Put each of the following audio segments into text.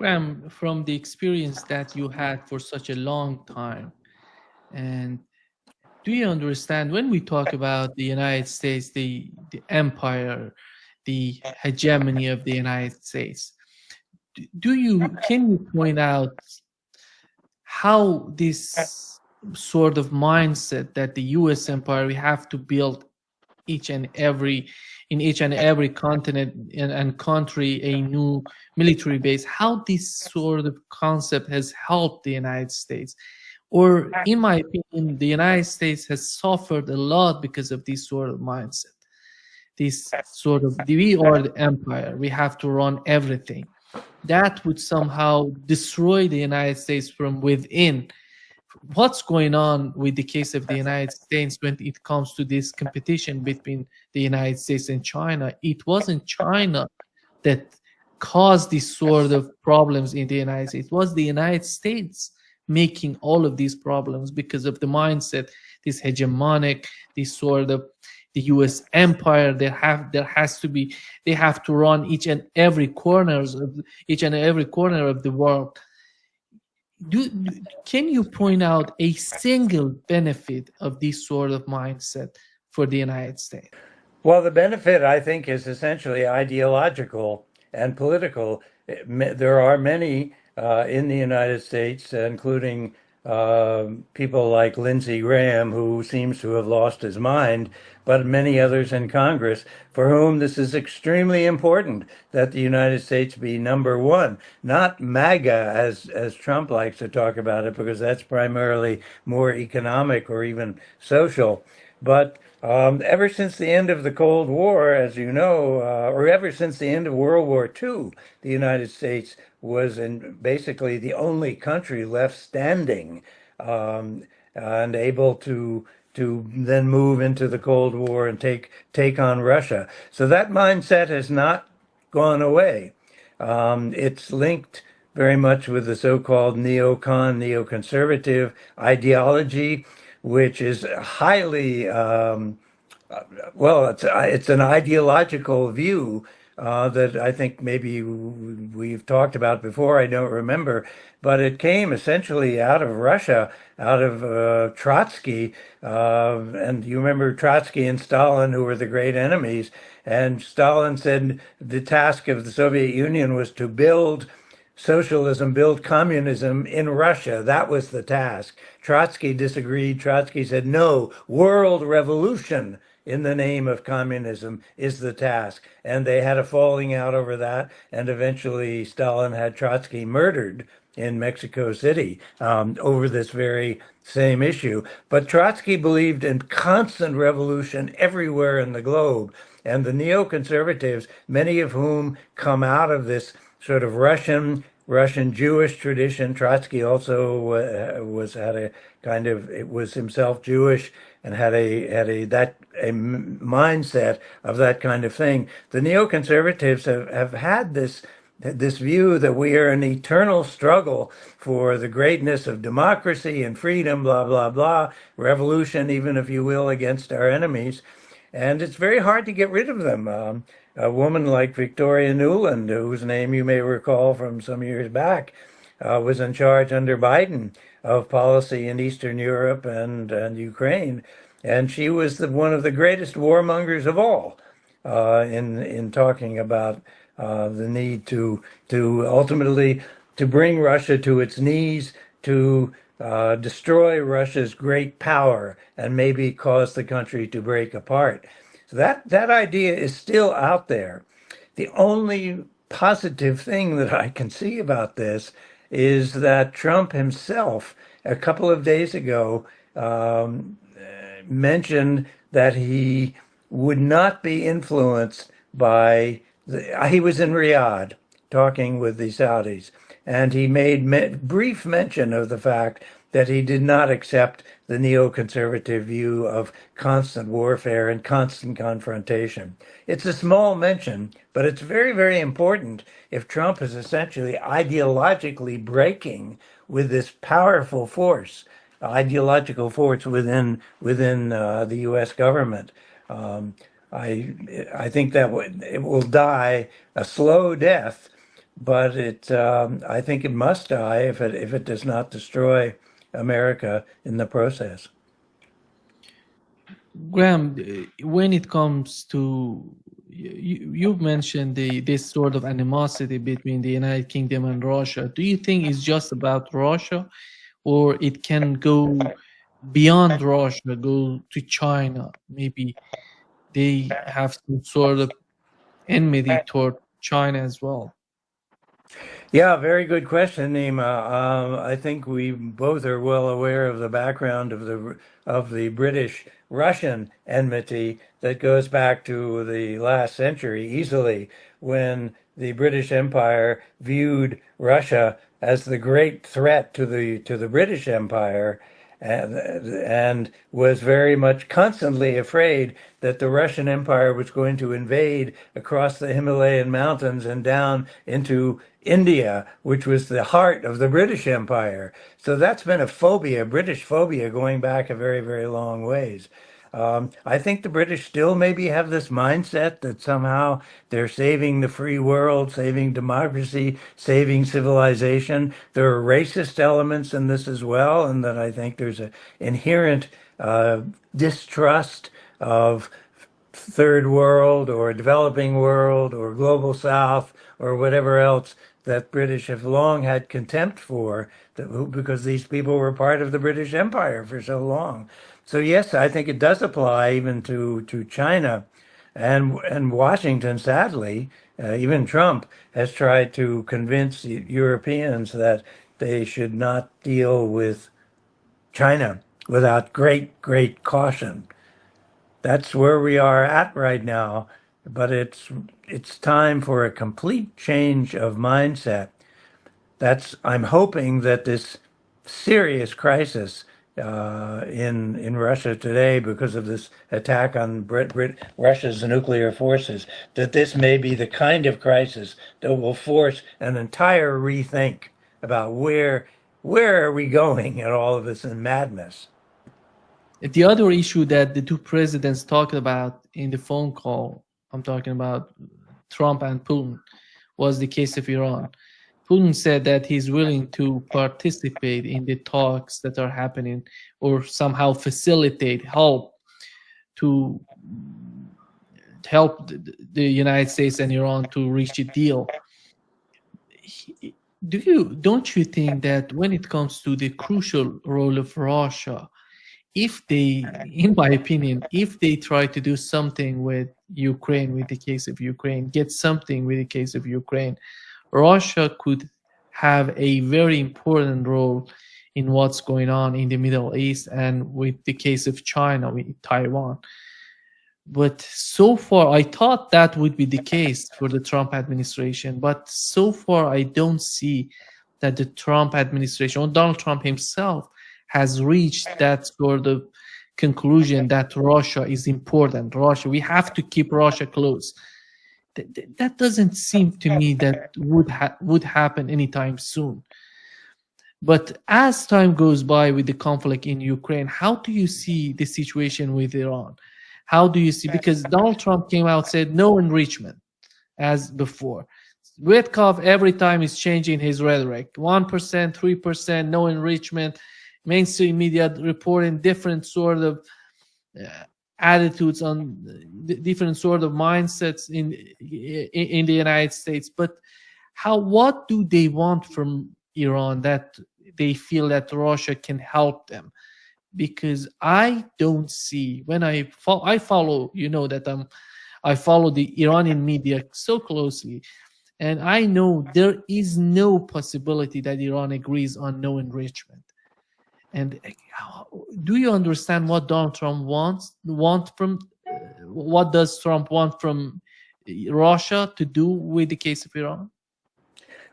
Graham, from the experience that you had for such a long time, and do you understand when we talk about the United States, the empire, the hegemony of the United States? Can you point out how this sort of mindset that the US empire we have to build each and every in each and every continent and country a new military base, how this sort of concept has helped the United States? Or in my opinion, the United States has suffered a lot because of this sort of mindset, this sort of we are the empire, we have to run everything. That would somehow destroy the United States from within. What's going on with the case of the United States when it comes to this competition between the United States and China? It wasn't China that caused these sort of problems in the United States. It was the United States making all of these problems because of the mindset, this hegemonic, this sort of the U.S. empire. They have to run each and every corner of the world. Can you point out a single benefit of this sort of mindset for the United States? Well, the benefit, I think, is essentially ideological and political. There are many in the United States, including people like Lindsey Graham, who seems to have lost his mind, but many others in Congress for whom this is extremely important that the United States be number one, not MAGA as Trump likes to talk about it, because that's primarily more economic or even social. But ever since the end of the Cold War, as you know, or ever since the end of World War II, the United States was basically the only country left standing, and able to then move into the Cold War and take on Russia. So that mindset has not gone away. It's linked very much with the so-called neoconservative ideology, which is highly well, it's an ideological view that I think maybe we've talked about before. I don't remember, but it came essentially out of Russia, out of Trotsky, and you remember Trotsky and Stalin, who were the great enemies. And Stalin said the task of the Soviet Union was to build socialism, build communism in Russia. That was the task. Trotsky disagreed. Trotsky said, no, world revolution in the name of communism is the task. And they had a falling out over that. And eventually Stalin had Trotsky murdered in Mexico City over this very same issue. But Trotsky believed in constant revolution everywhere in the globe. And the neoconservatives, many of whom come out of this sort of Russian Jewish tradition. Trotsky also was himself Jewish and had a mindset of that kind of thing. The neoconservatives have had this view that we are in eternal struggle for the greatness of democracy and freedom, blah, blah, blah, revolution, even if you will, against our enemies. And it's very hard to get rid of them. A woman like Victoria Nuland, whose name you may recall from some years back, was in charge under Biden of policy in Eastern Europe and Ukraine. And she was one of the greatest warmongers of all in talking about the need to ultimately to bring Russia to its knees, to destroy Russia's great power and maybe cause the country to break apart. So that idea is still out there. The only positive thing that I can see about this is that Trump himself, a couple of days ago, mentioned that he would not be influenced by he was in Riyadh talking with the Saudis, and he made brief mention of the fact that he did not accept the neoconservative view of constant warfare and constant confrontation. It's a small mention, but it's very, very important if Trump is essentially ideologically breaking with this powerful force, ideological force within the U.S. government. I think that it will die a slow death, but I think it must die if it does not destroy America in the process. Graham, when it comes to you've mentioned this sort of animosity between the United Kingdom and Russia. Do you think it's just about Russia, or it can go beyond Russia, go to China? Maybe they have some sort of enmity toward China as well. Yeah, very good question, Nima. I think we both are well aware of the background of the British-Russian enmity that goes back to the last century easily, when the British Empire viewed Russia as the great threat to the British Empire, and was very much constantly afraid that the Russian Empire was going to invade across the Himalayan mountains and down into India, which was the heart of the British Empire. So that's been a phobia, British phobia, going back a very, very long ways. I think the British still maybe have this mindset that somehow they're saving the free world, saving democracy, saving civilization. There are racist elements in this as well, and that I think there's an inherent distrust of third world or developing world or global south or whatever else that British have long had contempt for, because these people were part of the British Empire for so long. So yes, I think it does apply even to China, and Washington, sadly, even Trump has tried to convince Europeans that they should not deal with China without great caution. That's where we are at right now, but it's time for a complete change of mindset. I'm hoping that this serious crisis in Russia today, because of this attack on Russia's nuclear forces, that this may be the kind of crisis that will force an entire rethink about where are we going in all of this madness. The other issue that the two presidents talked about in the phone call, I'm talking about Trump and Putin, was the case of Iran. Putin said that he's willing to participate in the talks that are happening, or somehow facilitate, help to help the United States and Iran to reach a deal. Don't you think that when it comes to the crucial role of Russia, if they, in my opinion, if they try to do something with Ukraine, with the case of Ukraine, get something with the case of Ukraine, Russia could have a very important role in what's going on in the Middle East, and with the case of China, with Taiwan. But so far, I thought that would be the case for the Trump administration. But so far, I don't see that the Trump administration, or Donald Trump himself, has reached that sort of conclusion that Russia is important. We have to keep Russia close. That doesn't seem to me that would happen anytime soon. But as time goes by with the conflict in Ukraine, how do you see the situation with Iran? How do you see, because Donald Trump came out, said no enrichment as before. Witkov every time is changing his rhetoric. 1%, 3%, no enrichment. Mainstream media reporting different sort of attitudes on different sort of mindsets in the United States. But what do they want from Iran that they feel that Russia can help them? Because I don't see, when I follow, you know that I follow the Iranian media so closely, and I know there is no possibility that Iran agrees on no enrichment. And do you understand what Donald Trump wants? What does Trump want from Russia to do with the case of Iran?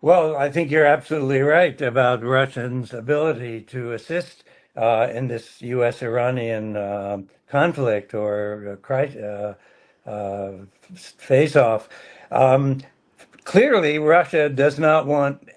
Well, I think you're absolutely right about Russians' ability to assist in this U.S.-Iranian conflict or face-off. Clearly, Russia does not want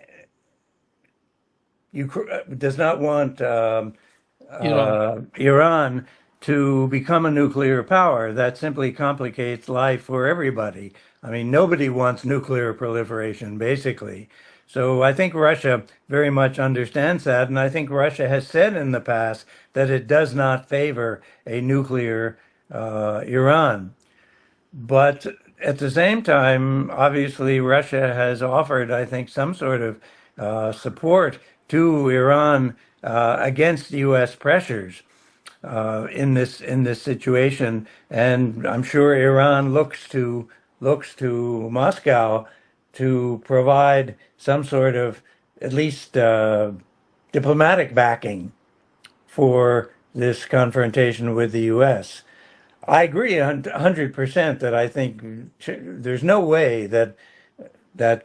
Iran to become a nuclear power. That simply complicates life for everybody. I mean, nobody wants nuclear proliferation, basically. So I think Russia very much understands that. And I think Russia has said in the past that it does not favor a nuclear Iran. But at the same time, obviously, Russia has offered, I think, some sort of support to Iran against U.S. pressures in this situation, and I'm sure Iran looks to Moscow to provide some sort of at least diplomatic backing for this confrontation with the U.S. I agree 100% that I think there's no way that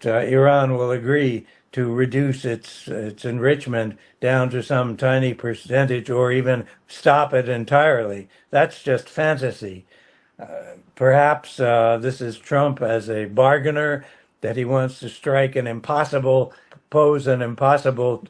Iran will agree to reduce its enrichment down to some tiny percentage or even stop it entirely. That's just fantasy. Perhaps this is Trump as a bargainer, that he wants to pose an impossible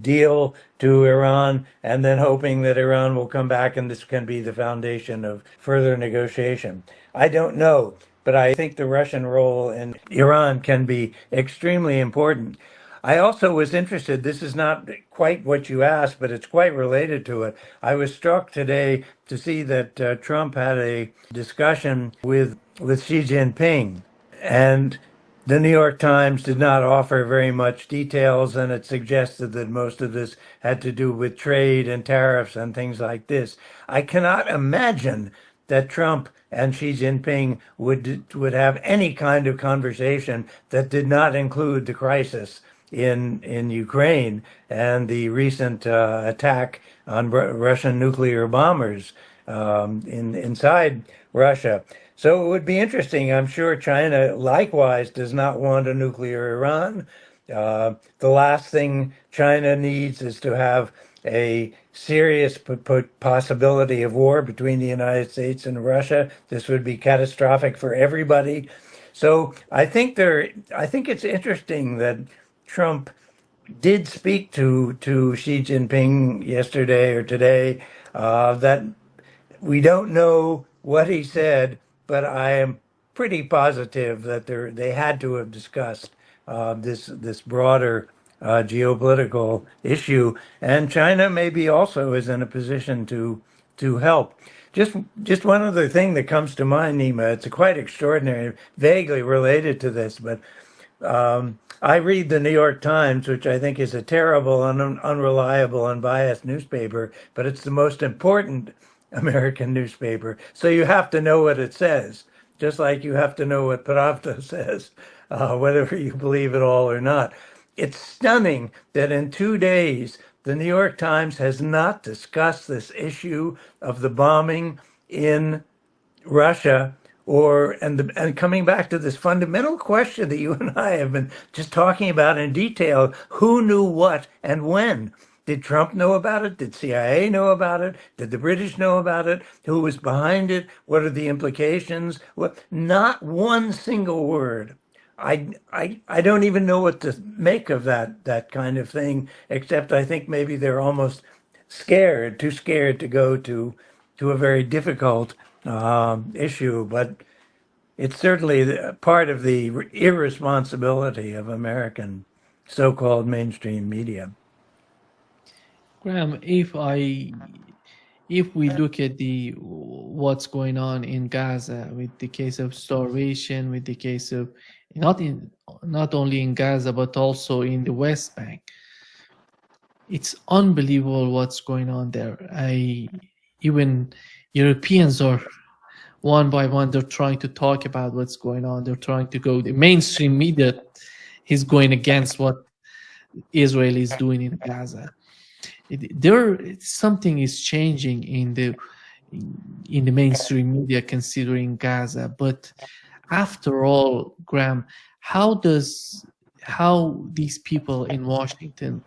deal to Iran, and then hoping that Iran will come back and this can be the foundation of further negotiation. I don't know, but I think the Russian role in Iran can be extremely important. I also was interested, this is not quite what you asked, but it's quite related to it. I was struck today to see that Trump had a discussion with Xi Jinping, and the New York Times did not offer very much details, and it suggested that most of this had to do with trade and tariffs and things like this. I cannot imagine that Trump and Xi Jinping would have any kind of conversation that did not include the crisis in Ukraine and the recent attack on Russian nuclear bombers inside Russia. So it would be interesting. I'm sure China likewise does not want a nuclear Iran. The last thing China needs is to have a serious possibility of war between the United States and Russia. This would be catastrophic for everybody. So I think it's interesting that Trump did speak to Xi Jinping yesterday or today. That we don't know what he said, but I am pretty positive that they had to have discussed this broader geopolitical issue, and China maybe also is in a position to help. Just one other thing that comes to mind, Nima. It's quite extraordinary, vaguely related to this, but I read the New York Times, which I think is a terrible and unreliable and biased newspaper, but it's the most important American newspaper. So you have to know what it says, just like you have to know what Pravda says, whether you believe it all or not. It's stunning that in 2 days, the New York Times has not discussed this issue of the bombing in Russia, and coming back to this fundamental question that you and I have been just talking about in detail: who knew what and when? Did Trump know about it? Did CIA know about it? Did the British know about it? Who was behind it? What are the implications? Not one single word. I don't even know what to make of that kind of thing, except I think maybe they're almost too scared to go to a very difficult issue. But it's certainly part of the irresponsibility of American so-called mainstream media. Graham, if we look at the what's going on in Gaza, with the case of starvation, with the case of not only in Gaza but also in the West Bank, it's unbelievable what's going on there. Even Europeans are one by one, they're trying to talk about what's going on. They're trying to go. The mainstream media is going against what Israel is doing in Gaza. Something is changing in the mainstream media considering Gaza. But after all, Graham, how these people in Washington,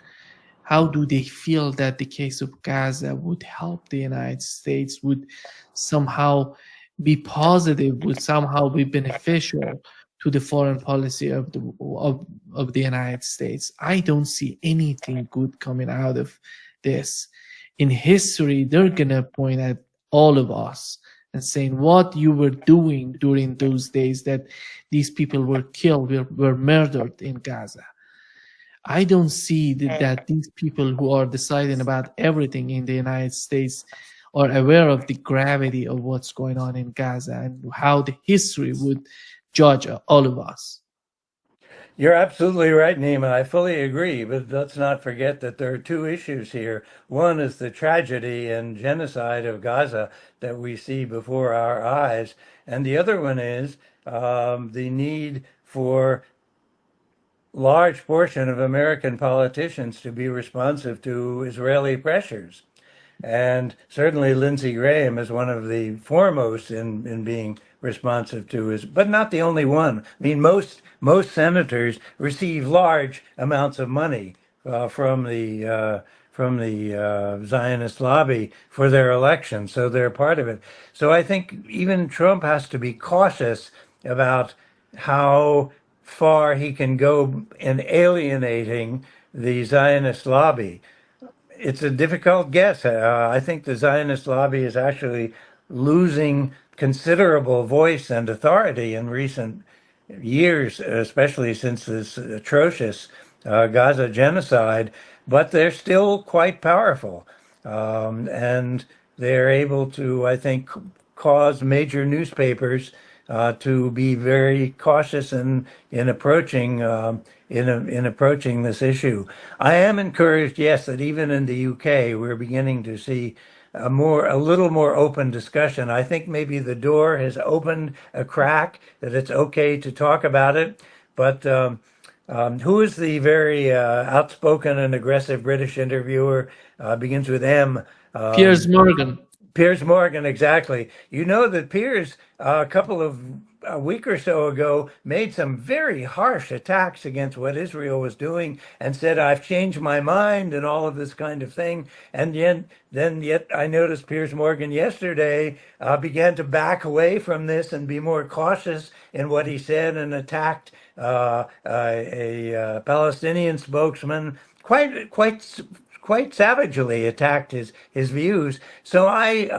how do they feel that the case of Gaza would help the United States, would somehow be positive, would somehow be beneficial to the foreign policy of the United States? I don't see anything good coming out of this. In history, they're gonna point at all of us and saying what you were doing during those days that these people were killed, were murdered in Gaza. I don't see that these people who are deciding about everything in the United States are aware of the gravity of what's going on in Gaza and how the history would judge all of us. You're absolutely right, Nima. I fully agree, but let's not forget that there are two issues here. One is the tragedy and genocide of Gaza that we see before our eyes, and the other one is the need for large portion of American politicians to be responsive to Israeli pressures. And certainly Lindsey Graham is one of the foremost in being responsive to his, but not the only one. I mean, most senators receive large amounts of money from the Zionist lobby for their election, so they're part of it. So I think even Trump has to be cautious about how far he can go in alienating the Zionist lobby. It's a difficult guess. I think the Zionist lobby is actually losing considerable voice and authority in recent years, especially since this atrocious Gaza genocide, but they're still quite powerful. And they're able to, I think, cause major newspapers to be very cautious in approaching in approaching this issue. I am encouraged, yes, that even in the UK we're beginning to see a little more open discussion. I think maybe the door has opened a crack that it's okay to talk about it. But who is the very outspoken and aggressive British interviewer? Begins with M. Piers Morgan. Piers Morgan, exactly. You know that Piers, a week or so ago, made some very harsh attacks against what Israel was doing and said, I've changed my mind and all of this kind of thing. And yet I noticed Piers Morgan yesterday began to back away from this and be more cautious in what he said and attacked a Palestinian spokesman quite savagely attacked his views. So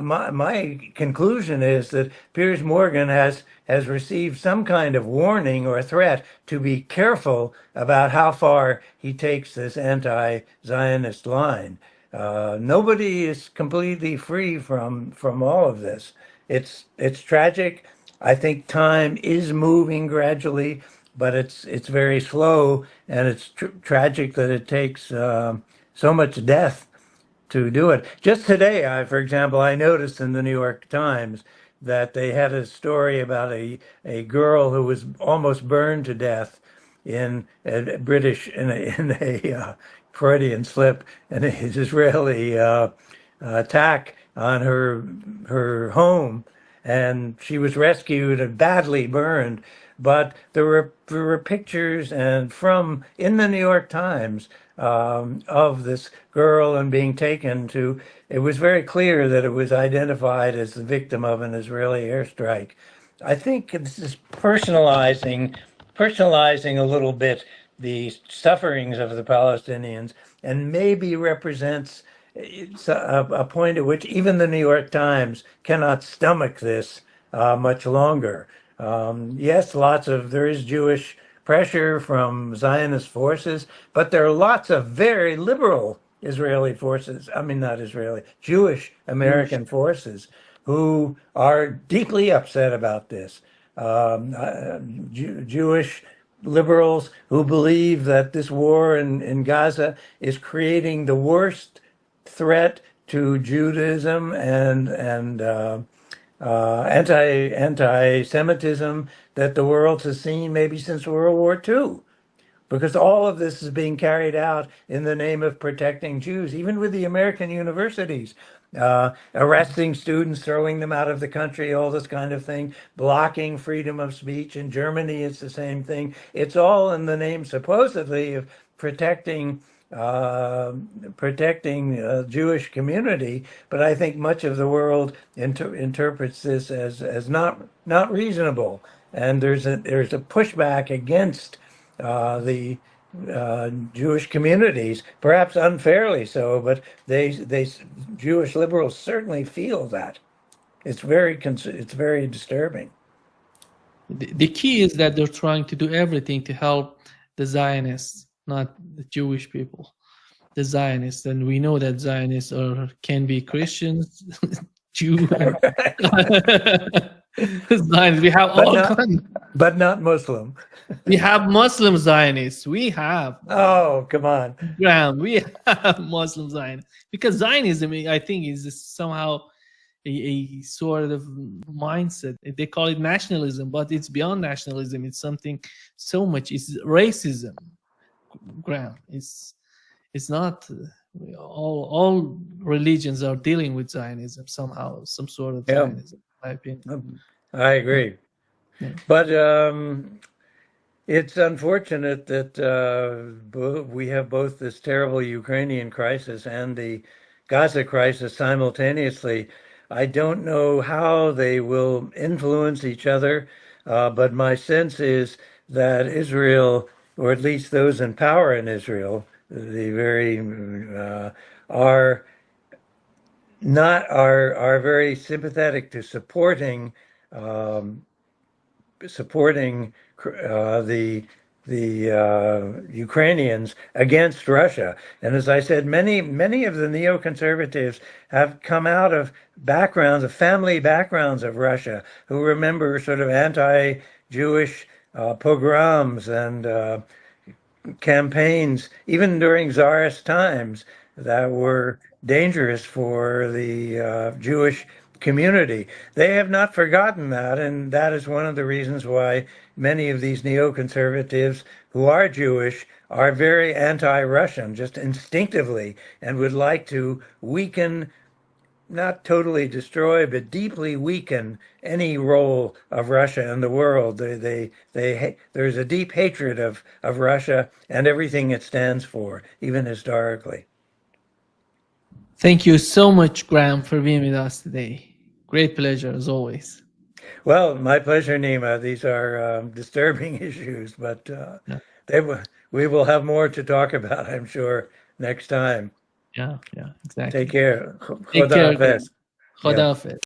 my conclusion is that Piers Morgan has received some kind of warning or threat to be careful about how far he takes this anti-Zionist line. Nobody is completely free from all of this. It's tragic. I think time is moving gradually, but it's very slow, and it's tragic that it takes so much death to do it. Just today, for example, I noticed in the New York Times that they had a story about a girl who was almost burned to death in a Freudian slip, an Israeli attack on her home, and she was rescued and badly burned. But there were pictures and from in the New York Times of this girl and being taken to. It was very clear that it was identified as the victim of an Israeli airstrike. I think this is personalizing a little bit the sufferings of the Palestinians, and maybe represents a point at which even the New York Times cannot stomach this much longer. Yes, there is Jewish pressure from Zionist forces, but there are lots of very liberal Israeli forces, I mean, not Israeli, Jewish American forces who are deeply upset about this. Jewish liberals who believe that this war in Gaza is creating the worst threat to Judaism and anti-Semitism that the world has seen maybe since World War II, because all of this is being carried out in the name of protecting Jews, even with the American universities, arresting students, throwing them out of the country, all this kind of thing, blocking freedom of speech. In Germany, it's the same thing. It's all in the name, supposedly, of protecting Jewish community, but I think much of the world interprets this as not reasonable, and there's a pushback against the Jewish communities, perhaps unfairly so, but they Jewish liberals certainly feel that. It's very disturbing. The key is that they're trying to do everything to help the Zionists, not the Jewish people. The Zionists, and we know that Zionists can be Christians, Jew, Zionists. We have all kinds. But not Muslim. We have Muslim Zionists. We have. Oh, come on, Graham. We have Muslim Zionists because Zionism, I think, is somehow a sort of mindset. They call it nationalism, but it's beyond nationalism. It's something so much. It's racism, Graham. It's not. All religions are dealing with Zionism somehow, some sort of Zionism, in my opinion. I agree. Yeah. But it's unfortunate that we have both this terrible Ukrainian crisis and the Gaza crisis simultaneously. I don't know how they will influence each other, but my sense is that Israel, or at least those in power in Israel, are very sympathetic to supporting the Ukrainians against Russia. And as I said, many of the neoconservatives have come out of family backgrounds of Russia, who remember sort of anti-Jewish pogroms and campaigns, even during Tsarist times, that were dangerous for the Jewish community. They have not forgotten that, and that is one of the reasons why many of these neoconservatives who are Jewish are very anti-Russian, just instinctively, and would like to weaken, not totally destroy, but deeply weaken any role of Russia in the world. There's a deep hatred of Russia and everything it stands for, even historically. Thank you so much, Graham, for being with us today. Great pleasure, as always. Well, my pleasure, Nima. These are disturbing issues, but we will have more to talk about, I'm sure, next time. Yeah, exactly. Take care. Take care. Khuda Hafiz. Khuda Hafiz.